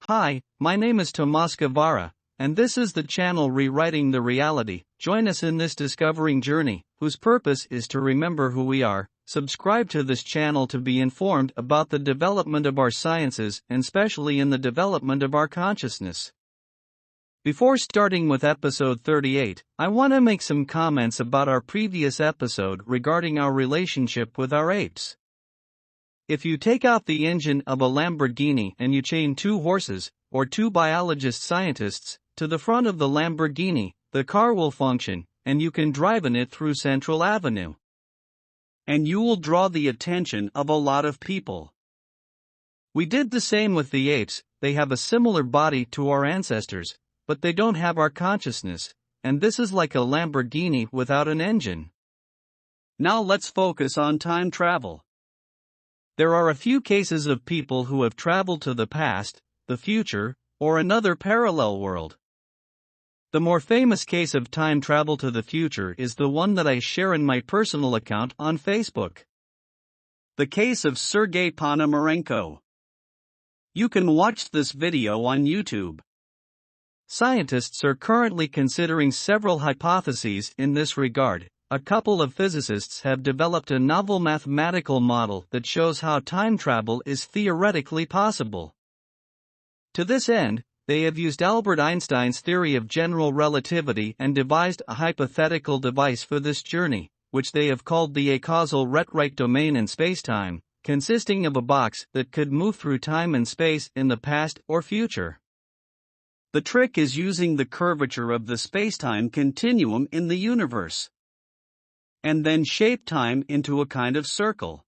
Hi, my name is Tomas Guevara, and this is the channel Rewriting the Reality. Join us in this discovering journey, whose purpose is to remember who we are. Subscribe to this channel to be informed about the development of our sciences and especially in the development of our consciousness. Before starting with episode 38, I want to make some comments about our previous episode regarding our relationship with our apes. If you take out the engine of a Lamborghini and you chain two horses, or two biologist scientists, to the front of the Lamborghini, the car will function, and you can drive in it through Central Avenue. And you will draw the attention of a lot of people. We did the same with the apes. They have a similar body to our ancestors, but they don't have our consciousness, and this is like a Lamborghini without an engine. Now let's focus on time travel. There are a few cases of people who have traveled to the past, the future, or another parallel world. The more famous case of time travel to the future is the one that I share in my personal account on Facebook. The case of Sergei Ponomarenko. You can watch this video on YouTube. Scientists are currently considering several hypotheses in this regard. A couple of physicists have developed a novel mathematical model that shows how time travel is theoretically possible. To this end, they have used Albert Einstein's theory of general relativity and devised a hypothetical device for this journey, which they have called the acausal retrite domain in spacetime, consisting of a box that could move through time and space in the past or future. The trick is using the curvature of the spacetime continuum in the universe, and then shape time into a kind of circle.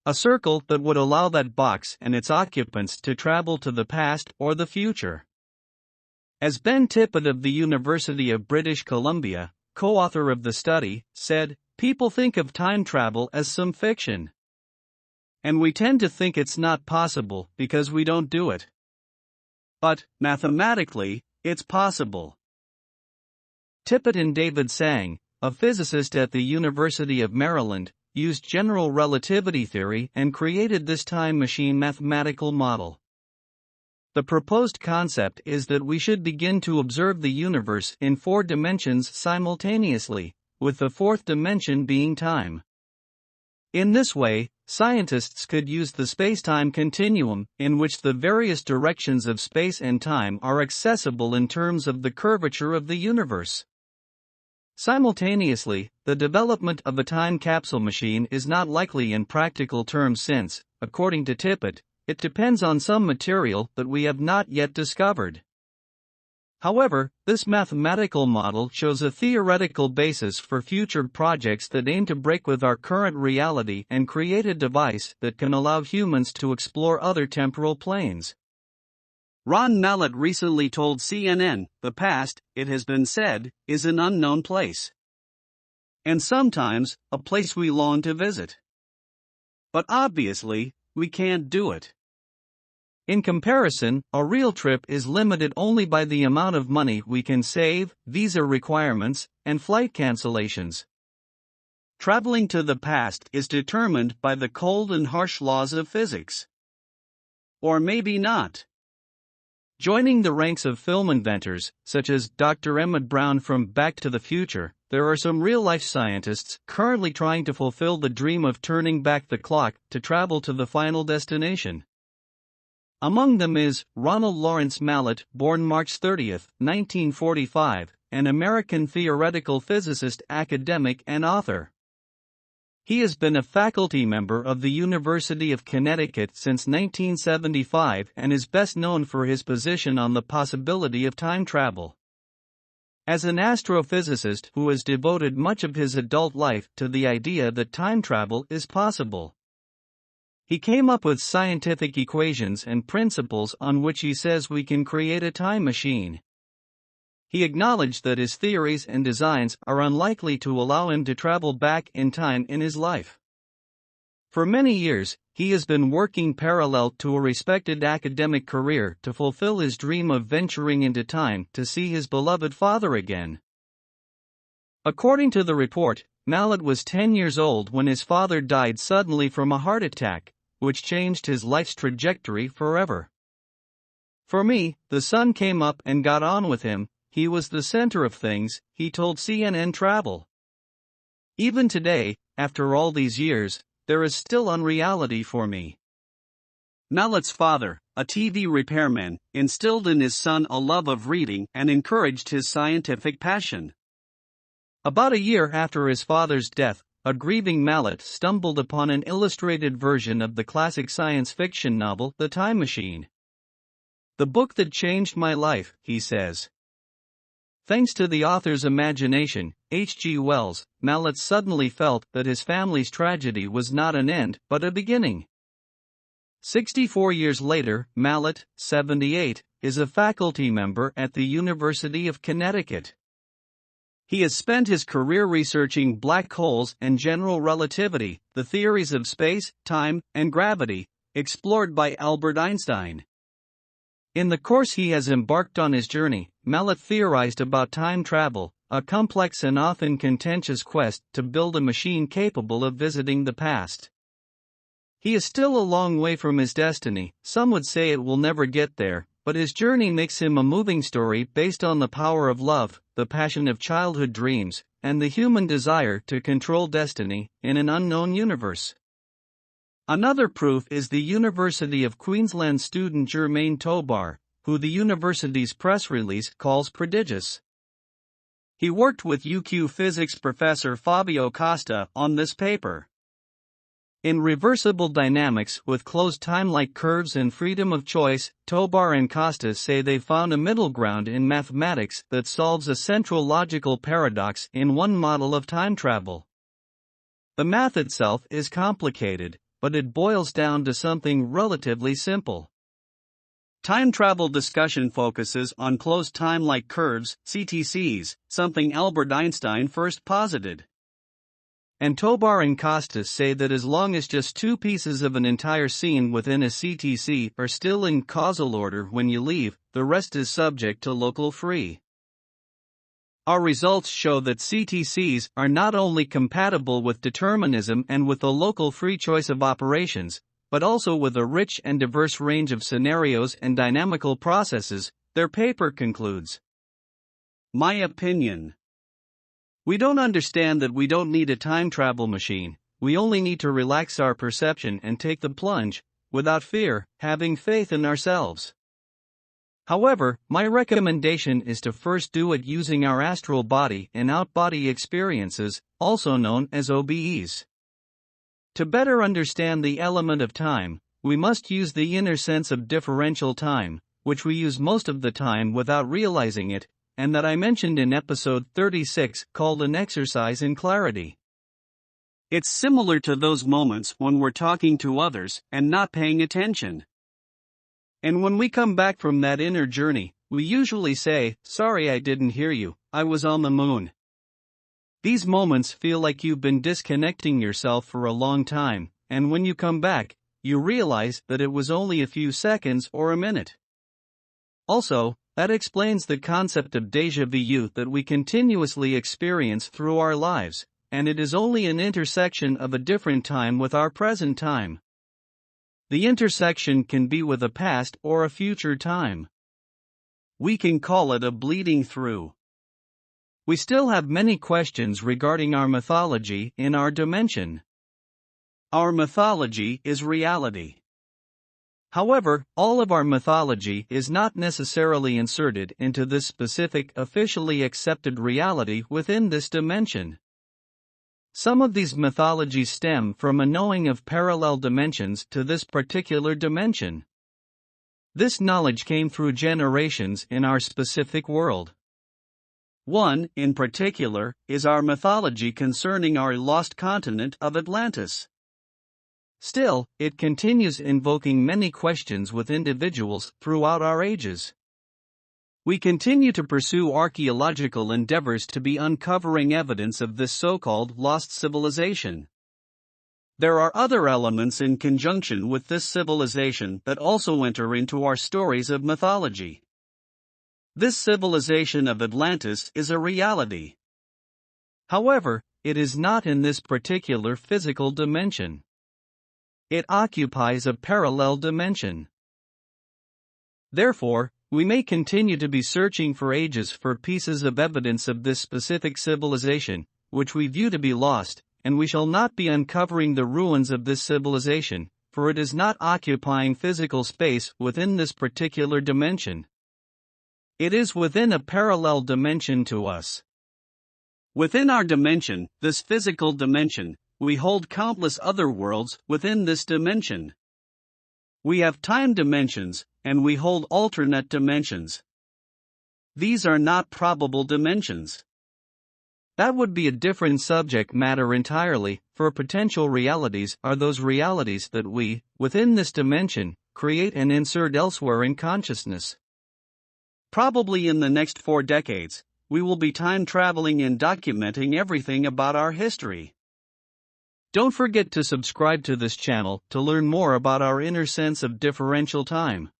A circle that would allow that box and its occupants to travel to the past or the future. As Ben Tippett of the University of British Columbia, co-author of the study, said, "People think of time travel as some fiction. And we tend to think it's not possible because we don't do it. But, mathematically, it's possible." Tippett and David Sang, a physicist at the University of Maryland, used general relativity theory and created this time machine mathematical model. The proposed concept is that we should begin to observe the universe in 4 dimensions simultaneously, with the 4th dimension being time. In this way, scientists could use the space-time continuum, in which the various directions of space and time are accessible in terms of the curvature of the universe. Simultaneously, the development of a time capsule machine is not likely in practical terms since, according to Tippett, it depends on some material that we have not yet discovered. However, this mathematical model shows a theoretical basis for future projects that aim to break with our current reality and create a device that can allow humans to explore other temporal planes. Ron Mallett recently told CNN, "The past, it has been said, is an unknown place. And sometimes, a place we long to visit. But obviously, we can't do it." In comparison, a real trip is limited only by the amount of money we can save, visa requirements, and flight cancellations. Traveling to the past is determined by the cold and harsh laws of physics. Or maybe not. Joining the ranks of film inventors, such as Dr. Emmett Brown from Back to the Future, there are some real-life scientists currently trying to fulfill the dream of turning back the clock to travel to the final destination. Among them is Ronald Lawrence Mallett, born March 30, 1945, an American theoretical physicist, academic, and author. He has been a faculty member of the University of Connecticut since 1975 and is best known for his position on the possibility of time travel. As an astrophysicist who has devoted much of his adult life to the idea that time travel is possible, he came up with scientific equations and principles on which he says we can create a time machine. He acknowledged that his theories and designs are unlikely to allow him to travel back in time in his life. For many years, he has been working parallel to a respected academic career to fulfill his dream of venturing into time to see his beloved father again. According to the report, Mallett was 10 years old when his father died suddenly from a heart attack, which changed his life's trajectory forever. For me, the sun came up and got on with him, he was the center of things, he told CNN Travel. Even today, after all these years, there is still unreality for me. Mallet's father, a TV repairman, instilled in his son a love of reading and encouraged his scientific passion. About a year after his father's death, a grieving Mallet stumbled upon an illustrated version of the classic science fiction novel The Time Machine. "The book that changed my life," he says. Thanks to the author's imagination, H.G. Wells, Mallet suddenly felt that his family's tragedy was not an end, but a beginning. 64 years later, Mallet, 78, is a faculty member at the University of Connecticut. He has spent his career researching black holes and general relativity, the theories of space, time, and gravity, explored by Albert Einstein. In the course he has embarked on his journey, Mallet theorized about time travel, a complex and often contentious quest to build a machine capable of visiting the past. He is still a long way from his destiny, some would say it will never get there, but his journey makes him a moving story based on the power of love, the passion of childhood dreams, and the human desire to control destiny in an unknown universe. Another proof is the University of Queensland student Germain Tobar, who the university's press release calls prodigious. He worked with UQ physics professor Fabio Costa on this paper. In reversible dynamics with closed time-like curves and freedom of choice, Tobar and Costa say they found a middle ground in mathematics that solves a central logical paradox in one model of time travel. The math itself is complicated, but it boils down to something relatively simple. Time travel discussion focuses on closed time-like curves, CTCs, something Albert Einstein first posited. And Tobar and Costa say that as long as just two pieces of an entire scene within a CTC are still in causal order when you leave, the rest is subject to local free. Our results show that CTCs are not only compatible with determinism and with the local free choice of operations, but also with a rich and diverse range of scenarios and dynamical processes, their paper concludes. My opinion. We don't understand that we don't need a time travel machine, we only need to relax our perception and take the plunge, without fear, having faith in ourselves. However, my recommendation is to first do it using our astral body and out-body experiences, also known as OBEs. To better understand the element of time, we must use the inner sense of differential time, which we use most of the time without realizing it, and that I mentioned in episode 36 called An Exercise in Clarity. It's similar to those moments when we're talking to others and not paying attention. And when we come back from that inner journey, we usually say, "Sorry I didn't hear you, I was on the moon." These moments feel like you've been disconnecting yourself for a long time, and when you come back, you realize that it was only a few seconds or a minute. Also, that explains the concept of déjà vu that we continuously experience through our lives, and it is only an intersection of a different time with our present time. The intersection can be with a past or a future time. We can call it a bleeding through. We still have many questions regarding our mythology in our dimension. Our mythology is reality. However, all of our mythology is not necessarily inserted into this specific officially accepted reality within this dimension. Some of these mythologies stem from a knowing of parallel dimensions to this particular dimension. This knowledge came through generations in our specific world. One, in particular, is our mythology concerning our lost continent of Atlantis. Still, it continues invoking many questions with individuals throughout our ages. We continue to pursue archaeological endeavors to be uncovering evidence of this so-called lost civilization. There are other elements in conjunction with this civilization that also enter into our stories of mythology. This civilization of Atlantis is a reality. However, it is not in this particular physical dimension. It occupies a parallel dimension. Therefore, we may continue to be searching for ages for pieces of evidence of this specific civilization, which we view to be lost, and we shall not be uncovering the ruins of this civilization, for it is not occupying physical space within this particular dimension. It is within a parallel dimension to us. Within our dimension, this physical dimension, we hold countless other worlds within this dimension. We have time dimensions, and we hold alternate dimensions. These are not probable dimensions. That would be a different subject matter entirely, for potential realities are those realities that we, within this dimension, create and insert elsewhere in consciousness. Probably in the next 4 decades, we will be time traveling and documenting everything about our history. Don't forget to subscribe to this channel to learn more about our inner sense of differential time.